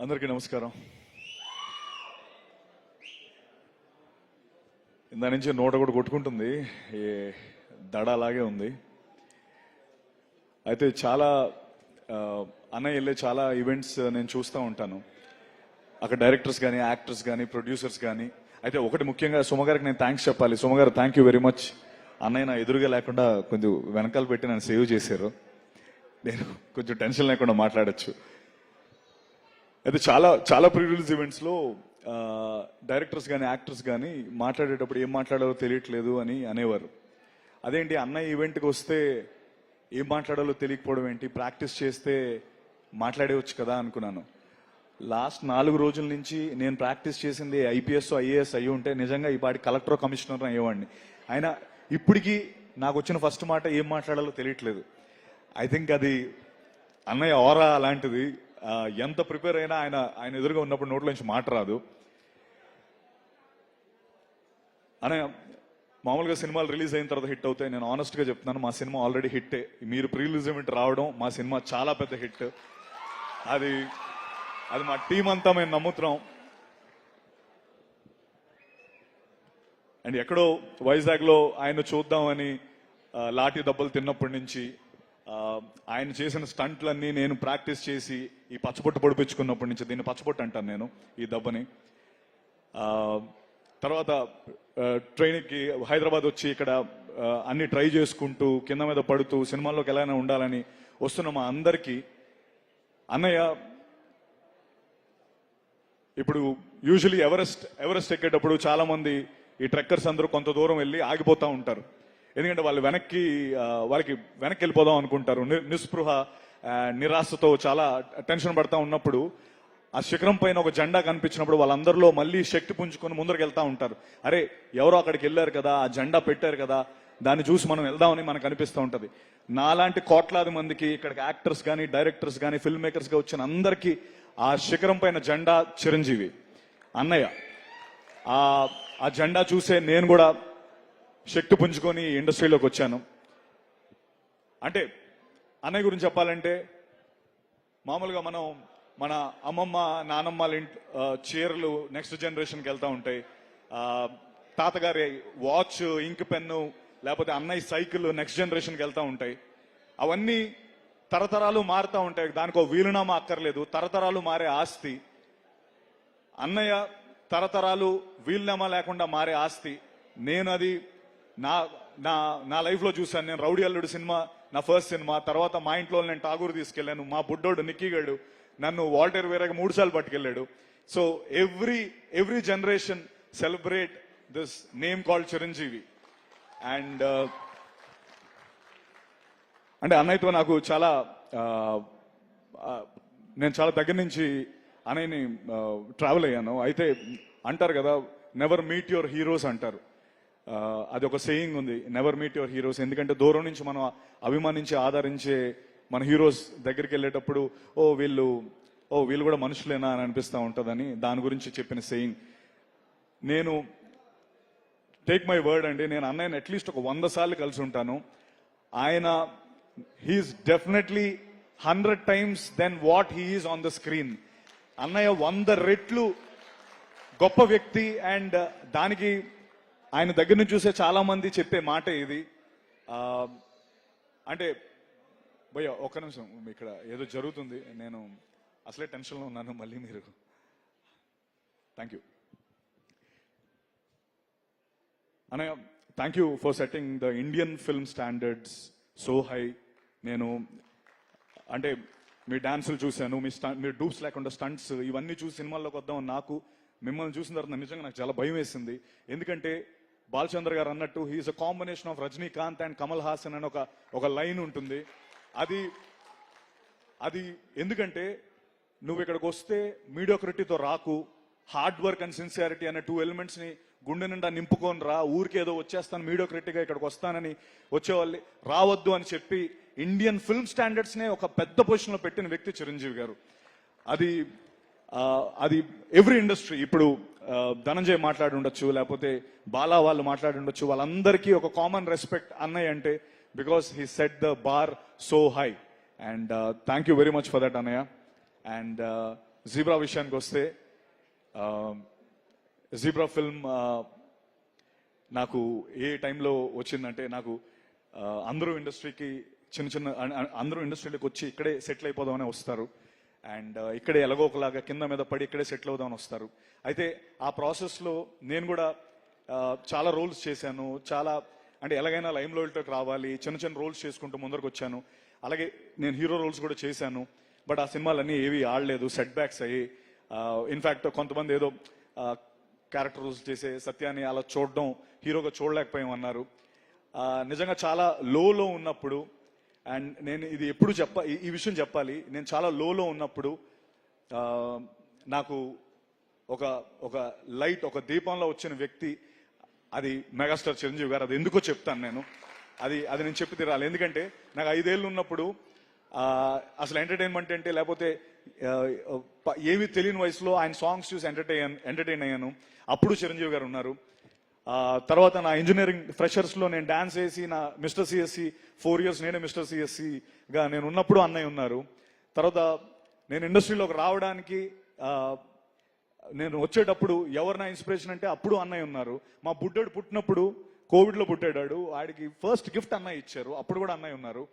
అందరికీ నమస్కారం. ఇందా నుంచి నోట కూడా కొట్టుకుంటుంది, ఏ దడ అలాగే ఉంది. అయితే చాలా అన్నయ్య వెళ్ళే చాలా ఈవెంట్స్ నేను చూస్తూ ఉంటాను. అక్కడ డైరెక్టర్స్ కానీ, యాక్టర్స్ కానీ, ప్రొడ్యూసర్స్ కానీ. అయితే ఒకటి ముఖ్యంగా సుమగారికి నేను థ్యాంక్స్ చెప్పాలి. సుమగారు థ్యాంక్ యూ వెరీ మచ్. అన్నయ్య నా ఎదురుగా లేకుండా కొంచెం వెనకాల పెట్టి నన్ను సేవ్ చేశారు. నేను కొంచెం టెన్షన్ లేకుండా మాట్లాడచ్చు. అయితే చాలా చాలా ప్రీ రిలీజ్ ఈవెంట్స్లో డైరెక్టర్స్ కానీ, యాక్టర్స్ కానీ మాట్లాడేటప్పుడు ఏం మాట్లాడాలో తెలియట్లేదు అని అనేవారు. అదేంటి అన్నయ్య ఈవెంట్కి వస్తే ఏం మాట్లాడాలో తెలియకపోవడం ఏంటి, ప్రాక్టీస్ చేస్తే మాట్లాడేవచ్చు కదా అనుకున్నాను. లాస్ట్ 4 రోజుల నుంచి నేను ప్రాక్టీస్ చేసింది ఐపీఎస్ ఐఏఎస్ అయ్యి ఉంటే నిజంగా ఈ పాటి కలెక్టర్ కమిషనర్ అయ్యేవాడిని. అయినా ఇప్పటికీ నాకు వచ్చిన ఫస్ట్ మాట ఏం మాట్లాడాలో తెలియట్లేదు. ఐ థింక్ అది అన్నయ్య ఆరా అలాంటిది. ఎంత ప్రిపేర్ అయినా ఆయన ఎదురుగా ఉన్నప్పుడు నోట్లోంచి మాట రాదు. అన్నయ్య మామూలుగా సినిమాలు రిలీజ్ అయిన తర్వాత హిట్ అవుతాయి. నేను ఆనెస్ట్గా చెప్తున్నాను, మా సినిమా ఆల్రెడీ హిట్టే. మీరు ప్రీ రిలీజ్ ఈవెంట్ రావడం మా సినిమా చాలా పెద్ద హిట్. అది మా టీం అంతా మేము నమ్ముతున్నాం. అండ్ ఎక్కడో వైజాగ్లో ఆయన చూద్దామని లాఠీ దెబ్బలు తిన్నప్పటి నుంచి ఆయన చేసిన స్టంట్లన్నీ నేను ప్రాక్టీస్ చేసి ఈ పచ్చబొట్టు పొడిపించుకున్నప్పటి నుంచి, దీన్ని పచ్చబొట్టు అంటాను నేను ఈ దెబ్బని. తర్వాత ట్రైన్కి హైదరాబాద్ వచ్చి ఇక్కడ అన్ని ట్రై చేసుకుంటూ కింద మీద పడుతూ సినిమాల్లోకి ఎలాగైనా ఉండాలని వస్తున్న మా అందరికీ అన్నయ్య ఇప్పుడు యూజువలీ ఎవరెస్ట్ ఎక్కేటప్పుడు చాలా మంది ఈ ట్రెక్కర్స్ అందరూ కొంత దూరం వెళ్ళి ఆగిపోతూ ఉంటారు. ఎందుకంటే వాళ్ళకి వెనక్కి వెళ్ళిపోదాం అనుకుంటారు. నిస్పృహ, నిరాశతో చాలా టెన్షన్ పడతా ఉన్నప్పుడు ఆ శిఖరం పైన ఒక జెండా కనిపించినప్పుడు వాళ్ళందరిలో మళ్ళీ శక్తి పుంజుకొని ముందరికి వెళ్తా ఉంటారు. అరే ఎవరో అక్కడికి వెళ్ళారు కదా, ఆ జెండా పెట్టారు కదా, దాన్ని చూసి మనం వెళ్దామని మనకు అనిపిస్తూ ఉంటుంది. నాలాంటి కోట్లాది మందికి ఇక్కడికి యాక్టర్స్ కానీ, డైరెక్టర్స్ కానీ, ఫిల్మ్ మేకర్స్గా వచ్చిన అందరికీ ఆ శిఖరం పైన జెండా చిరంజీవి అన్నయ్య. ఆ జెండా చూసే నేను కూడా శక్తి పుంజుకొని ఇండస్ట్రీలోకి వచ్చాను. అంటే అన్నయ్య గురించి చెప్పాలంటే మామూలుగా మన అమ్మమ్మ నానమ్మల చీరలు నెక్స్ట్ జనరేషన్కి వెళ్తూ ఉంటాయి. తాతగారి వాచ్, ఇంక్ పెన్ను, లేకపోతే అన్నయ్య సైకిల్ నెక్స్ట్ జనరేషన్కి వెళ్తూ ఉంటాయి. అవన్నీ తరతరాలు మారుతూ ఉంటాయి. దానికో వీలునామా అక్కర్లేదు, తరతరాలు మారే ఆస్తి. అన్నయ్య తరతరాలు వీలునామా లేకుండా మారే ఆస్తి. నేను అది నా లైఫ్లో చూశాను. నేను రౌడీ అల్లుడు సినిమా నా ఫస్ట్ సినిమా. తర్వాత మా ఇంట్లో నేను ఠాగూర్ తీసుకెళ్లాను. మా బుడ్డోడు నిక్కీగాడు నన్ను వాల్టర్ వేరేగా 3 సార్లు పట్టుకెళ్ళాడు. So every generation celebrate this name called Chiranjeevi. And అంటే అన్నయ్యతో నాకు చాలా నేను చాలా దగ్గర నుంచి అన్నయ్యని ట్రావెల్ అయ్యాను. అయితే అంటారు కదా, నెవర్ మీట్ యువర్ హీరోస్ అంటారు. అది ఒక సేయింగ్ ఉంది, నెవర్ మీట్ యువర్ హీరోస్. ఎందుకంటే దూరం నుంచి మనం అభిమానించి ఆదరించే మన హీరోస్ దగ్గరికి వెళ్ళేటప్పుడు వీళ్ళు కూడా మనుషులేనా అని అనిపిస్తూ ఉంటుందని దాని గురించి చెప్పిన సేయింగ్. నేను టేక్ మై వర్డ్ అండి, నేను అన్నయ్యని అట్లీస్ట్ ఒక 100 సార్లు కలిసి ఉంటాను. ఆయన he's definitely 100 times than what he's on the screen. అన్నయ్య 100 రెట్లు గొప్ప వ్యక్తి. అండ్ దానికి ఆయన దగ్గర నుంచి చూసే చాలా మంది చెప్పే మాట ఇది. అంటే భయ్య ఒక్క నిమిషం, ఇక్కడ ఏదో జరుగుతుంది, నేను అసలే టెన్షన్లో ఉన్నాను. మళ్ళీ మీరు థ్యాంక్ యూ అన్నయ్య. Thank you for setting the Indian film standards so high. నేను అంటే మీ డాన్సులు చూశాను, మీరు డూప్స్ లేకుండా స్టంట్స్ ఇవన్నీ చూసి సినిమాల్లోకి వద్దామని నాకు మిమ్మల్ని చూసిన తర్వాత నిజంగా నాకు చాలా భయం వేసింది. ఎందుకంటే బాలచంద్ర గారు అన్నట్టు he's a combination of Rajinikanth and Kamal Haasan అని ఒక లైన్ ఉంటుంది. అది ఎందుకంటే నువ్వు ఇక్కడికి వస్తే మీడియోక్రిటీతో రాకు, హార్డ్ వర్క్ అండ్ సిన్సియారిటీ అనే 2 elements ని గుండె నిండా నింపుకొని రా. ఊరికే ఏదో వచ్చేస్తాను మీడియోక్రిటీగా ఇక్కడికి వస్తానని వచ్చేవాళ్ళు రావద్దు అని చెప్పి ఇండియన్ ఫిల్మ్ స్టాండర్డ్స్ నే ఒక పెద్ద పొజిషన్లో పెట్టిన వ్యక్తి చిరంజీవి గారు. అది ఎవ్రీ ఇండస్ట్రీ, ఇప్పుడు ధనంజయ్ మాట్లాడి ఉండొచ్చు, లేకపోతే బాలా వాళ్ళు మాట్లాడి ఉండొచ్చు, వాళ్ళందరికీ ఒక కామన్ రెస్పెక్ట్ అన్నయ్య అంటే, because he set the bar so high. And thank you very much for that అన్నయ్య. అండ్ జీబ్రా విషయానికి వస్తే జీబ్రా ఫిల్మ్ నాకు ఏ టైంలో వచ్చిందంటే, నాకు అందరూ ఇండస్ట్రీకి అందరూ ఇండస్ట్రీలోకి వచ్చి ఇక్కడే సెటిల్ అయిపోదామని వస్తారు. అండ్ ఇక్కడే ఎలాగో ఒకలాగా కింద మీద పడి ఇక్కడే సెటిల్ అవుదామని వస్తారు. అయితే ఆ ప్రాసెస్లో నేను కూడా చాలా రోల్స్ చేశాను. అంటే ఎలాగైనా లైమ్ లైట్లోకి రావాలి, చిన్న రోల్స్ చేసుకుంటూ ముందరకు వచ్చాను. అలాగే నేను హీరో రోల్స్ కూడా చేశాను. బట్ ఆ సినిమాలన్నీ ఏవి ఆడలేదు, సెట్ బ్యాక్స్ అయ్యి. ఇన్ఫ్యాక్ట్ కొంతమంది ఏదో క్యారెక్టర్ రోల్స్ చేసే సత్యాన్ని అలా చూడడం, హీరోగా చూడలేకపోయామన్నారు. నిజంగా చాలా లోలో ఉన్నప్పుడు, అండ్ నేను ఇది ఎప్పుడు ఈ విషయం చెప్పాలి, నేను చాలా లోలో ఉన్నప్పుడు నాకు ఒక లైట్, ఒక దీపంలో వచ్చిన వ్యక్తి అది మెగాస్టార్ చిరంజీవి గారు. అది ఎందుకో చెప్తాను నేను. అది నేను చెప్పి తీరాలి. ఎందుకంటే నాకు 5 ఏళ్ళు ఉన్నప్పుడు అసలు ఎంటర్టైన్మెంట్ అంటే, లేకపోతే ఏమీ తెలియని వయసులో ఆయన సాంగ్స్ చూసి ఎంటర్టైన్ అయ్యాను. అప్పుడు చిరంజీవి గారు ఉన్నారు. తర్వాత నా ఇంజనీరింగ్ ఫ్రెషర్స్లో నేను డాన్స్ వేసి నా మిస్టర్ సిఎస్సి 4 years నేనే మిస్టర్ సిఎస్సిగా నేను ఉన్నప్పుడు అన్నయ్య ఉన్నారు. తర్వాత నేను ఇండస్ట్రీలోకి రావడానికి నేను వచ్చేటప్పుడు ఎవరు నా ఇన్స్పిరేషన్ అంటే అప్పుడు అన్నయ్య ఉన్నారు. మా బుడ్డోడు పుట్టినప్పుడు కోవిడ్లో పుట్టాడు, వాడికి ఫస్ట్ గిఫ్ట్ అన్నయ్య ఇచ్చారు, అప్పుడు కూడా అన్నయ్య ఉన్నారు.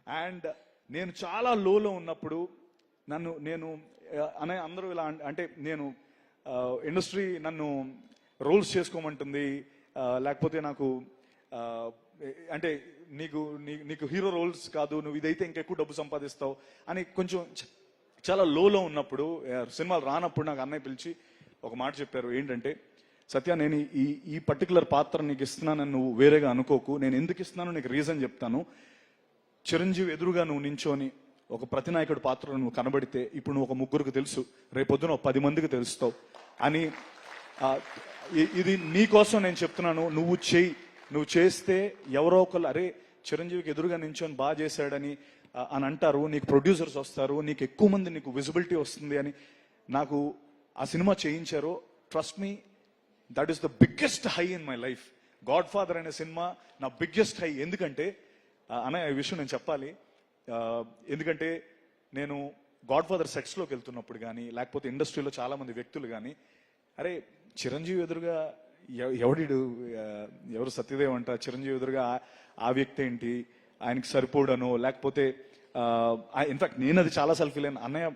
అండ్ నేను చాలా లోలో ఉన్నప్పుడు నేను అన్నయ్య అందరూ ఇలా అంటే, నేను ఇండస్ట్రీ నన్ను రోల్స్ చేసుకోమంటుంది, లేకపోతే నాకు అంటే నీకు హీరో రోల్స్ కాదు, నువ్వు ఇదైతే ఇంకెక్కువ డబ్బు సంపాదిస్తావు అని కొంచెం చాలా లోలో ఉన్నప్పుడు, సినిమాలు రానప్పుడు నాకు అన్నయ్య పిలిచి ఒక మాట చెప్పారు. ఏంటంటే, సత్య, నేను ఈ పర్టికులర్ పాత్ర నీకు ఇస్తున్నానని నువ్వు వేరేగా అనుకోకు. నేను ఎందుకు ఇస్తున్నానో నీకు రీజన్ చెప్తాను. చిరంజీవి ఎదురుగా నువ్వు నించోని ఒక ప్రతినాయకుడి పాత్రలో నువ్వు కనబడితే ఇప్పుడు నువ్వు ఒక 3 తెలుసు, రేపొద్దున 10 మందికి తెలుస్తావు అని. ఇది నీకోసం నేను చెప్తున్నాను. నువ్వు చేస్తే ఎవరో ఒకళ్ళు అరే చిరంజీవికి ఎదురుగా నించొని బాగా చేశాడని అంటారు, నీకు ప్రొడ్యూసర్స్ వస్తారు, నీకు ఎక్కువ మంది నీకు విజిబిలిటీ వస్తుంది అని నాకు ఆ సినిమా చేయించారు. Trust me, that is the biggest high in my life. God father అనే సినిమా నా బిగ్గెస్ట్ హై. ఎందుకంటే అనే ఈ విషయం నేను చెప్పాలి. ఎందుకంటే నేను గాడ్ ఫాదర్ సెట్స్లోకి వెళ్తున్నప్పుడు కానీ, లేకపోతే ఇండస్ట్రీలో చాలా మంది వ్యక్తులు కానీ, అరే చిరంజీవి ఎదురుగా ఎవరు సత్యదేవ్ అంట, చిరంజీవి ఎదురుగా ఆ వ్యక్తి ఏంటి, ఆయనకి సరిపోడను, లేకపోతే ఇన్ఫాక్ట్ నేను అది చాలాసార్లు ఫీల్ అయినా. అన్నయ్య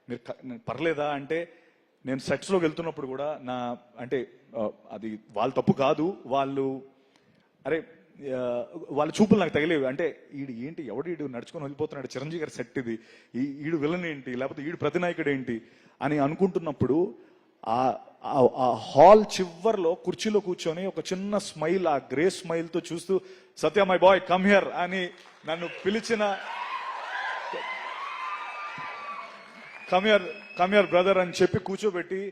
మీరు పర్లేదా అంటే, నేను సెట్స్లోకి వెళ్తున్నప్పుడు కూడా అంటే అది వాళ్ళ తప్పు కాదు, వాళ్ళ చూపులు నాకు తగిలేవి. అంటే ఏంటి ఈడు నడుచుకొని వెళ్ళిపోతున్నాడు, చిరంజీవి గారి సెట్ ఇది, ఈడు విలన్ ఏంటి, లేకపోతే ఈడు ప్రతినాయకుడు ఏంటి అని అనుకుంటున్నప్పుడు ఆ హాల్ చివర్లో కుర్చీలో కూర్చొని ఒక చిన్న స్మైల్, ఆ గ్రే స్మైల్ తో చూస్తూ, సత్య మై బాయ్ కమ్ హియర్ అని నన్ను పిలిచిన, కమ్ హియర్ బ్రదర్ అని చెప్పి కూర్చోబెట్టి,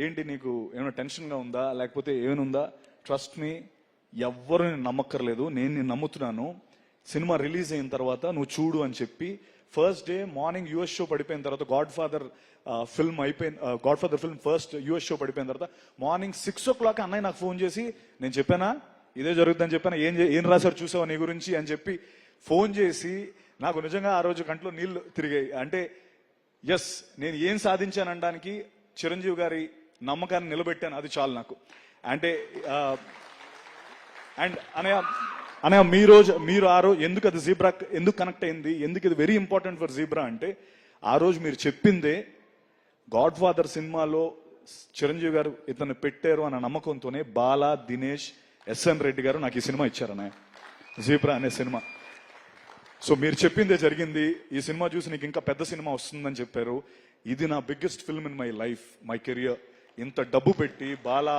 ఏంటి నీకు ఏమైనా టెన్షన్గా ఉందా, లేకపోతే ఏమైనా ట్రస్ట్ మీ, ఎవ్వరు నేను నమ్మక్కర్లేదు, నేను నమ్ముతున్నాను. సినిమా రిలీజ్ అయిన తర్వాత నువ్వు చూడు అని చెప్పి, first day morning US show పడిపోయిన తర్వాత, God father film first US show పడిపోయిన తర్వాత మార్నింగ్ 6 o'clock అన్నయ్య నాకు ఫోన్ చేసి, నేను చెప్పానా ఇదే జరుగుతుందని చెప్పానా, ఏం రాశారు చూసావా నీ గురించి అని చెప్పి ఫోన్ చేసి, నాకు నిజంగా ఆ రోజు కంట్లో నీళ్లు తిరిగాయి. అంటే ఎస్, నేను ఏం సాధించాననడానికి చిరంజీవి గారి నమ్మకాన్ని నిలబెట్టాను, అది చాలు నాకు. అంటే అండ్ అనయ్య మీరు ఆ రోజు ఎందుకు అది జీబ్రా ఎందుకు కనెక్ట్ అయింది, ఎందుకు ఇది వెరీ ఇంపార్టెంట్ ఫర్ జీబ్రా అంటే, ఆ రోజు మీరు చెప్పిందే గాడ్ ఫాదర్ సినిమాలో చిరంజీవి గారు ఇతను పెట్టారు అన్న నమ్మకంతోనే బాలా, దినేష్, ఎస్ఎన్ రెడ్డి గారు నాకు ఈ సినిమా ఇచ్చారు అన్నయ్య, జీబ్రా అనే సినిమా. సో మీరు చెప్పిందే జరిగింది. ఈ సినిమా చూసి నీకు ఇంకా పెద్ద సినిమా వస్తుందని చెప్పారు. ఇది నా biggest film in my life, my career. ఇంత డబ్బు పెట్టి బాలా,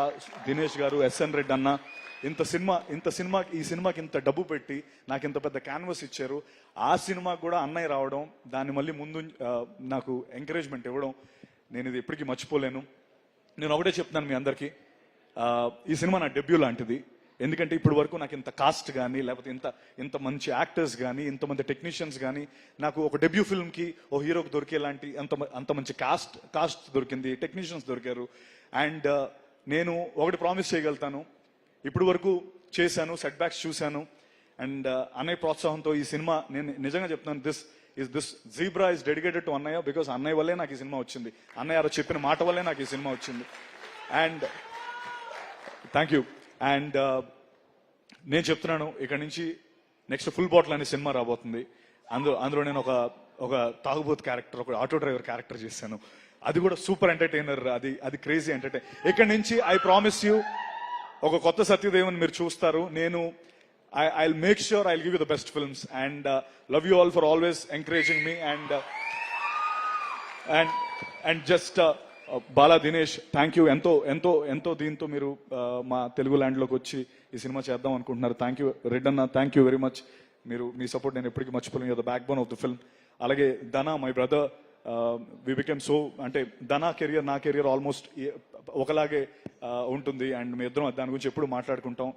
దినేష్ గారు, ఎస్ఎన్ రెడ్డి అన్న ఈ సినిమాకి ఇంత డబ్బు పెట్టి నాకు ఇంత పెద్ద క్యాన్వస్ ఇచ్చారు. ఆ సినిమాకి కూడా అన్నయ్య రావడం, దాన్ని మళ్ళీ ముందు నాకు ఎంకరేజ్మెంట్ ఇవ్వడం, నేను ఇది ఎప్పటికీ మర్చిపోలేను. నేను ఒకటే చెప్తున్నాను మీ అందరికీ, ఈ సినిమా నా డెబ్యూ లాంటిది. ఎందుకంటే ఇప్పటి వరకు నాకు ఇంత కాస్ట్ కానీ, లేకపోతే ఇంత మంచి యాక్టర్స్ కానీ, ఇంతమంది టెక్నీషియన్స్ కానీ, నాకు ఒక డెబ్యూ ఫిల్మ్కి ఓ హీరోకి దొరికేలాంటి అంత మంచి కాస్ట్ దొరికింది, టెక్నీషియన్స్ దొరికారు. అండ్ నేను ఒకటి ప్రామిస్ చేయగలుగుతాను, ఇప్పుడు వరకు చేశాను, సెట్ బ్యాక్స్ చూశాను, అండ్ అనే ప్రోత్సాహంతో ఈ సినిమా, నేను నిజంగా చెప్తున్నాను, is this zebra is dedicated to అన్నయ్య బికాస్ అన్నయ్య వల్లే నాకు ఈ సినిమా వచ్చింది, అన్నయ్య గారు చెప్పిన మాట వల్లే నాకు ఈ సినిమా వచ్చింది. And thank you. అండ్ నేను చెప్తున్నాను, ఇక్కడ నుంచి నెక్స్ట్ ఫుల్ బాటిల్ అనే సినిమా రాబోతుంది. అందులో నేను ఒక తాగుబోతు క్యారెక్టర్, ఒక ఆటో డ్రైవర్ క్యారెక్టర్ చేశాను. అది కూడా సూపర్ ఎంటర్టైనర్, అది క్రేజీ ఎంటర్టైన్. ఇక్కడ నుంచి ఐ ప్రామిస్ యూ ఒక కొత్త సత్యదేవన్ మీరు చూస్తారు. నేను I make sure I give you the best films and love you all for always encouraging me. And just Bala Dinesh, thank you. ఎంతో ఎంతో ఎంతో దీంతో మీరు మా తెలుగు ల్యాండ్లోకి వచ్చి ఈ సినిమా చేద్దాం అనుకుంటున్నారు. థ్యాంక్ యూ రెడ్ అన్న, థ్యాంక్ యూ వెరీ మచ్. మీ సపోర్ట్ నేను ఎప్పటికీ మర్చిపోలేను. You're the backbone of the film. అలాగే Dhana, my brother, we became so, అంటే ధనా కెరియర్ నా కెరియర్ ఆల్మోస్ట్ ఒకలాగే ఉంటుంది. అండ్ మీ ఇద్దరం దాని గురించి ఎప్పుడు మాట్లాడుకుంటాం.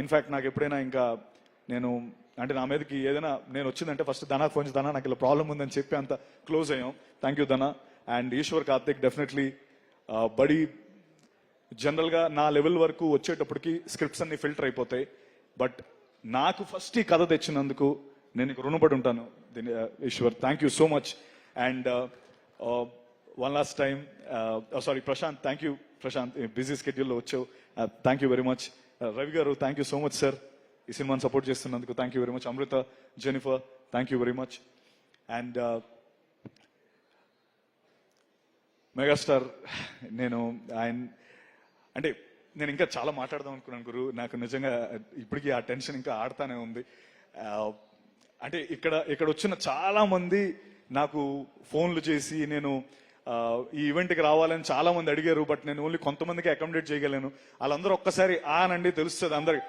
ఇన్ఫాక్ట్ నాకు ఎప్పుడైనా ఇంకా నేను అంటే నా మీదకి ఏదైనా నేను వచ్చిందంటే ఫస్ట్ ధనా ఫోన్ చేసి, ధనా నాకు ఇలా ప్రాబ్లం ఉందని చెప్పి అంత క్లోజ్ అయ్యాం. Thank you Dhana. And Eshwar Karthik, definitely buddy. జనరల్గా నా లెవెల్ వరకు వచ్చేటప్పటికి స్క్రిప్ట్స్ అన్ని ఫిల్టర్ అయిపోతాయి, బట్ నాకు ఫస్ట్ ఈ కథ తెచ్చినందుకు నేను నీకు రుణపడి ఉంటాను Eshwar. Thank you so much. And one last time, sorry Prashanth, thank you Prashanth, busy స్కెడ్యూల్లో వచ్చావు. Thank you very much. Ravi garu, thank you so much sir, ఈ సినిమాని సపోర్ట్ చేస్తున్నందుకు. Thank you very much. Amrutha, Jennifer, thank you very much. And megastar, నేను అంటే నేను ఇంకా చాలా మాట్లాడదాం అనుకున్నాను గురు. నాకు నిజంగా ఇప్పటికీ ఆ టెన్షన్ ఇంకా ఆడుతానే ఉంది. అంటే ఇక్కడ వచ్చిన చాలా మంది నాకు ఫోన్లు చేసి నేను ఈ ఈవెంట్కి రావాలని చాలా మంది అడిగారు, బట్ నేను ఓన్లీ కొంతమందికి అకామిడేట్ చేయగలను. వాళ్ళందరూ ఒక్కసారి ఆనండి తెలుస్తుంది అందరికి.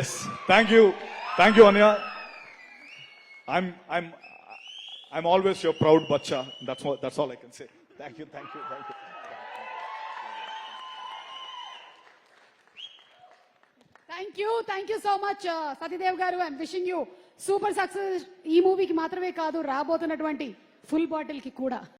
ఎస్, థ్యాంక్ యూ అన్య. I'm always your proud bacha. That's all I can say. Thank you. Thank you so much, Satyadev garu. I'm wishing you super success. ఈ మూవీకి మాత్రమే కాదు, రాబోతున్నటువంటి ఫుల్ బాటిల్ కి కూడా.